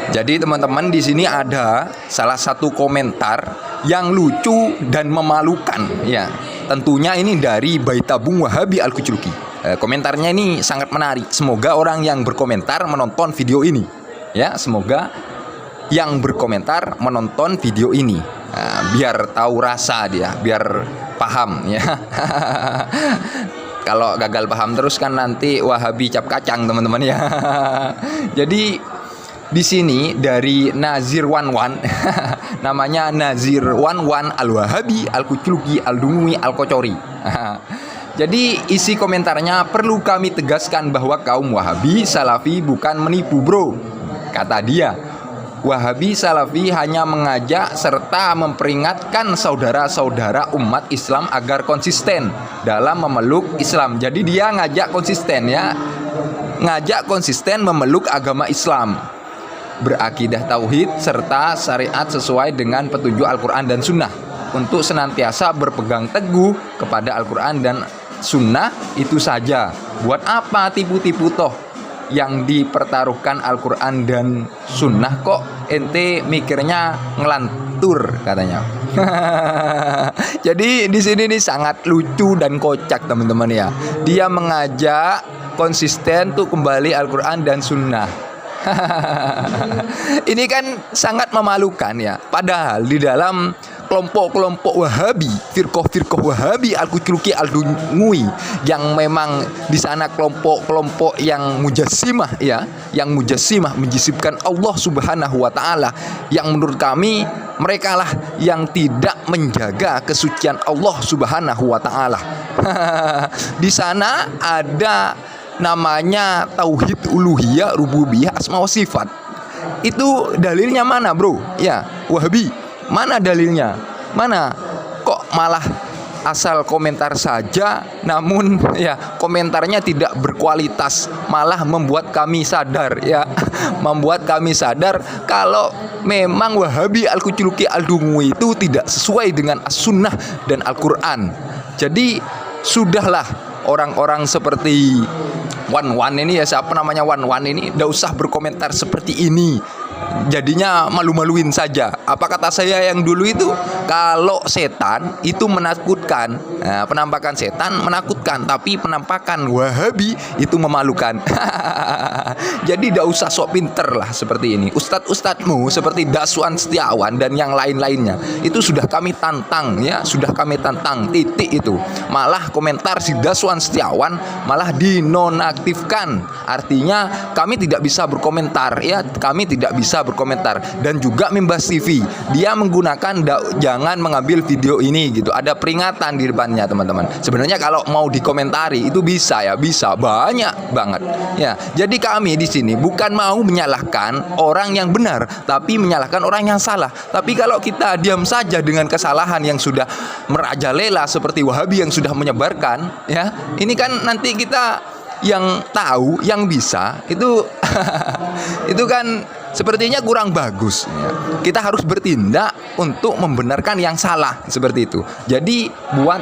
Jadi teman-teman, di sini ada salah satu komentar yang lucu dan memalukan ya. Tentunya ini dari Baitabung Wahabi Al-Kuchuluki. Komentarnya ini sangat menarik. Semoga orang yang berkomentar menonton video ini. Ya, semoga yang berkomentar menonton video ini. Biar tahu rasa dia, biar paham ya. Kalau gagal paham terus kan nanti Wahabi cap kacang teman-teman ya. Jadi di sini dari Nazir Wanwan, namanya Nazir Wanwan Al-Wahabi Al-Kuchuluki Al-Dungawi Al-Kochori. Jadi isi komentarnya, perlu kami tegaskan bahwa kaum Wahabi Salafi bukan menipu bro. Kata dia, Wahabi Salafi hanya mengajak serta memperingatkan saudara-saudara umat Islam agar konsisten dalam memeluk Islam. Jadi dia ngajak konsisten ya, ngajak konsisten memeluk agama Islam, berakidah tauhid serta syariat sesuai dengan petunjuk Al-Quran dan Sunnah, untuk senantiasa berpegang teguh kepada Al-Quran dan Sunnah itu saja. Buat apa tipu-tipu toh yang dipertaruhkan Al-Quran dan Sunnah, kok ente mikirnya ngelantur katanya. Jadi di sini nih sangat lucu dan kocak teman-teman ya. Dia mengajak konsisten tuh kembali Al-Quran dan Sunnah. Ini kan sangat memalukan ya. Padahal di dalam kelompok-kelompok Wahabi, firqah-firqah Wahabi Al-Kuchuluki Al-Dungawi, yang memang di sana kelompok-kelompok yang mujassimah ya, yang mujassimah menjisimkan Allah Subhanahu wa taala, yang menurut kami mereka lah yang tidak menjaga kesucian Allah Subhanahu wa taala. Di sana ada namanya tauhid uluhiyah, rububiyah, asma wa sifat. Itu dalilnya mana bro? Ya, Wahabi, mana dalilnya? Mana? Kok malah asal komentar saja, namun ya komentarnya tidak berkualitas, malah membuat kami sadar ya, membuat kami sadar kalau memang Wahabi Al-Kuchuluki Al-Dungawi itu tidak sesuai dengan As-Sunnah dan Al-Quran. Jadi sudahlah, orang-orang seperti Wanwan ini ya, siapa namanya Wanwan ini, nggak usah berkomentar seperti ini. Jadinya malu-maluin saja. Apa kata saya yang dulu itu, kalau setan itu menakutkan, nah, penampakan setan menakutkan, tapi penampakan Wahabi itu memalukan. Jadi tidak usah sok pinter lah seperti ini. Ustadz-ustadzmu seperti Daswan Setiawan dan yang lain-lainnya itu sudah kami tantang ya, sudah kami tantang, titik itu. Malah komentar si Daswan Setiawan malah dinonaktifkan. Artinya kami tidak bisa berkomentar ya, kami tidak bisa berkomentar. Dan juga Mimbas TV, dia menggunakan jangan mengambil video ini gitu, ada peringatan di depannya teman-teman. Sebenarnya kalau mau dikomentari itu bisa ya, bisa banyak banget ya. Jadi kami di sini bukan mau menyalahkan orang yang benar, tapi menyalahkan orang yang salah. Tapi kalau kita diam saja dengan kesalahan yang sudah merajalela seperti Wahabi yang sudah menyebarkan ya, ini kan nanti kita yang tahu, yang bisa itu itu kan sepertinya kurang bagus ya. Kita harus bertindak untuk membenarkan yang salah seperti itu. Jadi buat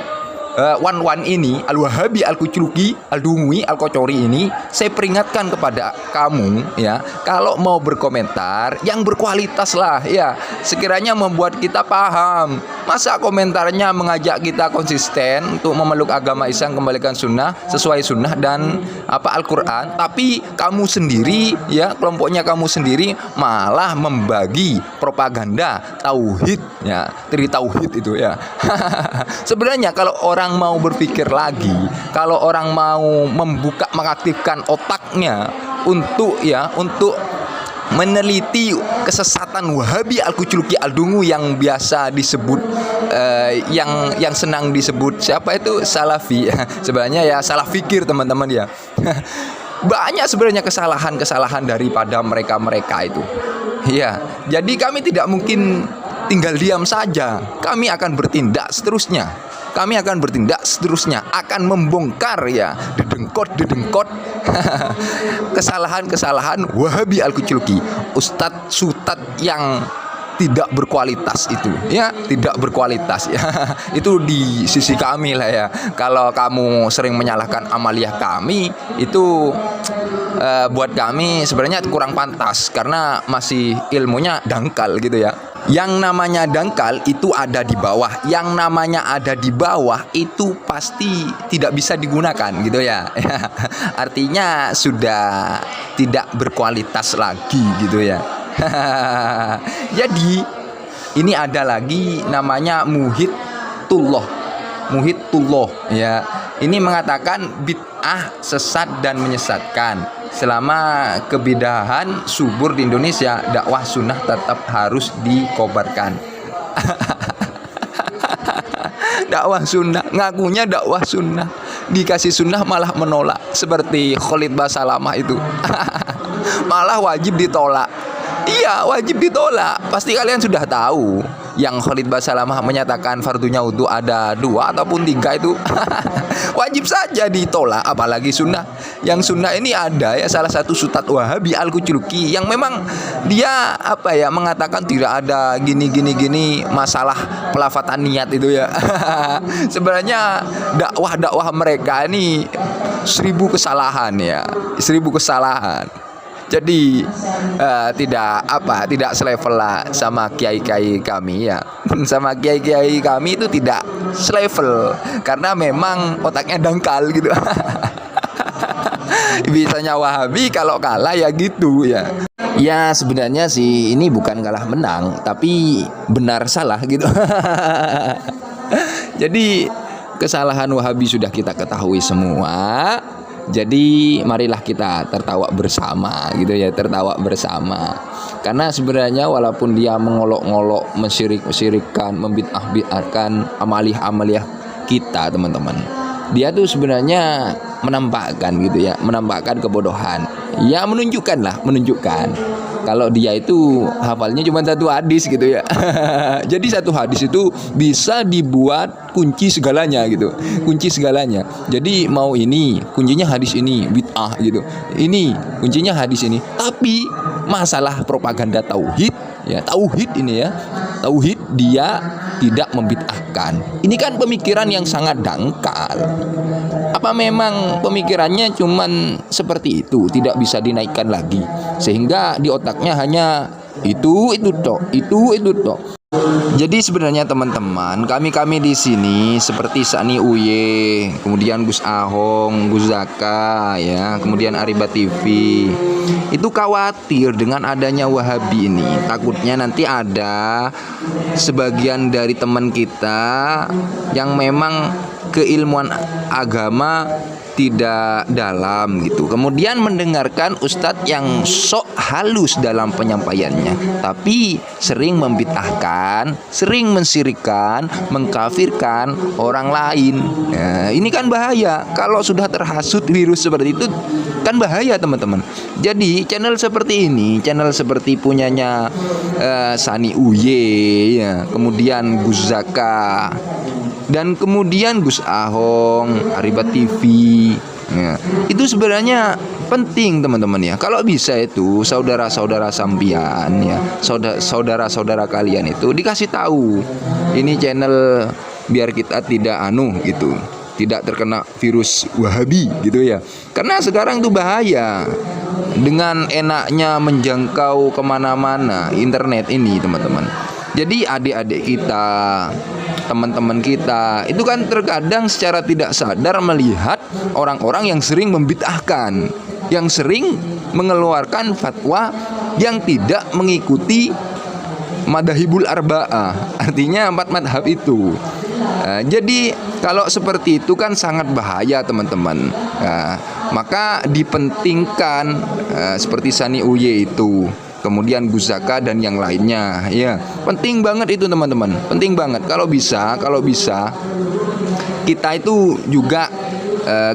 Wanwan ini, Al-Wahabi Al-Kuchuluki Al-Dungawi Al-Kochori ini, saya peringatkan kepada kamu ya, kalau mau berkomentar yang berkualitas lah ya, sekiranya membuat kita paham. Masa komentarnya mengajak kita konsisten untuk memeluk agama Islam, kembalikan sunnah sesuai sunnah dan Al-Quran, tapi kamu sendiri ya, kelompoknya kamu sendiri malah membagi propaganda tauhid ya, tri tauhid itu ya. Sebenarnya kalau orang mau berpikir lagi, kalau orang mau membuka, mengaktifkan otaknya untuk ya, untuk meneliti kesesatan Wahabi Al-Kuchuluki Al-Dungawi yang biasa disebut yang senang disebut siapa itu Salafi. Sebenarnya ya salah fikir teman-teman ya. Banyak sebenarnya kesalahan-kesalahan daripada mereka-mereka itu. Ya, jadi kami tidak mungkin tinggal diam saja. Kami akan bertindak seterusnya. Kami akan bertindak seterusnya, akan membongkar ya, dedengkot kesalahan-kesalahan Wahabi Al-Kuchuluki, ustadz-sutad yang tidak berkualitas itu ya, tidak berkualitas ya. Itu di sisi kami lah ya. Kalau kamu sering menyalahkan amaliyah kami itu buat kami sebenarnya kurang pantas karena masih ilmunya dangkal gitu ya. Yang namanya dangkal itu ada di bawah. Yang namanya ada di bawah itu pasti tidak bisa digunakan gitu ya. Artinya sudah tidak berkualitas lagi gitu ya. Jadi ini ada lagi namanya muhitullah. Muhitullah ya. Ini mengatakan bid'ah sesat dan menyesatkan. Selama kebidahan subur di Indonesia, dakwah sunnah tetap harus dikobarkan. Dakwah sunnah, ngakunya dakwah sunnah, dikasih sunnah malah menolak. Seperti Khalid Basalamah itu. Malah wajib ditolak. Iya, wajib ditolak. Pasti kalian sudah tahu yang Khalid Basalamah menyatakan fardunya wudu ada 2 ataupun 3 itu. Wajib saja ditolak, apalagi sunnah. Yang sunnah ini ada ya, salah satu Ustadz Wahabi Al-Kucluki yang memang dia mengatakan tidak ada gini masalah pelafatan niat itu ya. Sebenarnya dakwah mereka ini 1000 kesalahan ya, 1000 kesalahan. Jadi tidak selevel lah sama kiai-kiai kami ya. Sama kiai-kiai kami itu tidak selevel karena memang otaknya dangkal gitu. Bisanya Wahabi kalau kalah ya gitu ya. Ya sebenarnya sih ini bukan kalah menang, tapi benar salah gitu. Jadi kesalahan Wahabi sudah kita ketahui semua. Jadi marilah kita tertawa bersama gitu ya, tertawa bersama. Karena sebenarnya walaupun dia mengolok-ngolok, mensyirikkan, membid'ah-bid'ahkan amaliyah kita teman-teman, dia tuh sebenarnya menampakkan gitu ya, menampakkan kebodohan. Ya menunjukkan kalau dia itu hafalnya cuma 1 hadis gitu ya. Jadi 1 hadis itu bisa dibuat kunci segalanya gitu, kunci segalanya. Jadi mau ini kuncinya hadis ini, bid'ah gitu, ini kuncinya hadis ini. Tapi masalah propaganda tauhid ya, tauhid ini ya, tauhid dia tidak membid'ahkan. Ini kan pemikiran yang sangat dangkal. Apa memang pemikirannya cuman seperti itu, tidak bisa dinaikkan lagi, sehingga di otaknya hanya itu tok. Jadi sebenarnya teman-teman, kami di sini seperti Sani Uye, kemudian Gus Ahong, Gus Zaka ya, kemudian Ariba TV, itu khawatir dengan adanya Wahabi ini. Takutnya nanti ada sebagian dari teman kita yang memang keilmuan agama tidak dalam gitu, kemudian mendengarkan ustadz yang sok halus dalam penyampaiannya, tapi sering membid'ahkan, sering mensyirikkan, mengkafirkan orang lain. Ya, ini kan bahaya. Kalau sudah terhasut virus seperti itu kan bahaya teman-teman. Jadi channel seperti ini, channel seperti punyanya Sani Uye ya, kemudian Gus Zaka, dan kemudian Gus Ahong, Ariba TV ya, itu sebenarnya penting teman-teman ya. Kalau bisa itu saudara-saudara sambian ya, saudara-saudara kalian itu dikasih tahu ini channel biar kita tidak gitu, tidak terkena virus Wahabi gitu ya. Karena sekarang tuh bahaya dengan enaknya menjangkau kemana-mana internet ini teman-teman. Jadi adik-adik kita, teman-teman kita itu kan terkadang secara tidak sadar melihat orang-orang yang sering membid'ahkan, yang sering mengeluarkan fatwa yang tidak mengikuti madhahibul arba'ah, artinya 4 madhab itu. Jadi kalau seperti itu kan sangat bahaya teman-teman. Maka dipentingkan seperti Sani Uye itu, kemudian Gus Zaka dan yang lainnya ya, penting banget itu teman-teman, penting banget. Kalau bisa kita itu juga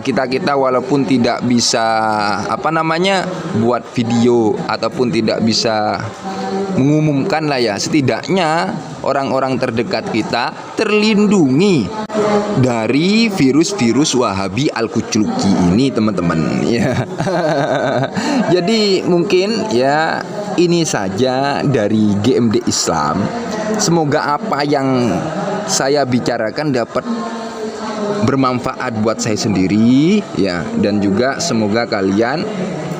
kita walaupun tidak bisa buat video ataupun tidak bisa mengumumkan lah ya, setidaknya orang-orang terdekat kita terlindungi dari virus-virus Wahabi Al-Kucluki ini teman-teman ya. Jadi mungkin ya ini saja dari GMD Islam. Semoga apa yang saya bicarakan dapat bermanfaat buat saya sendiri ya, dan juga semoga kalian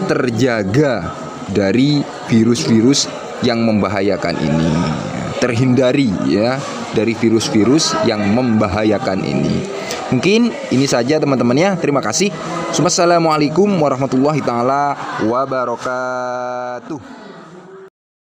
terjaga dari virus-virus yang membahayakan ini, terhindari ya dari virus-virus yang membahayakan ini. Mungkin ini saja teman-teman ya. Terima kasih. Wassalamualaikum warahmatullahi taala wabarakatuh.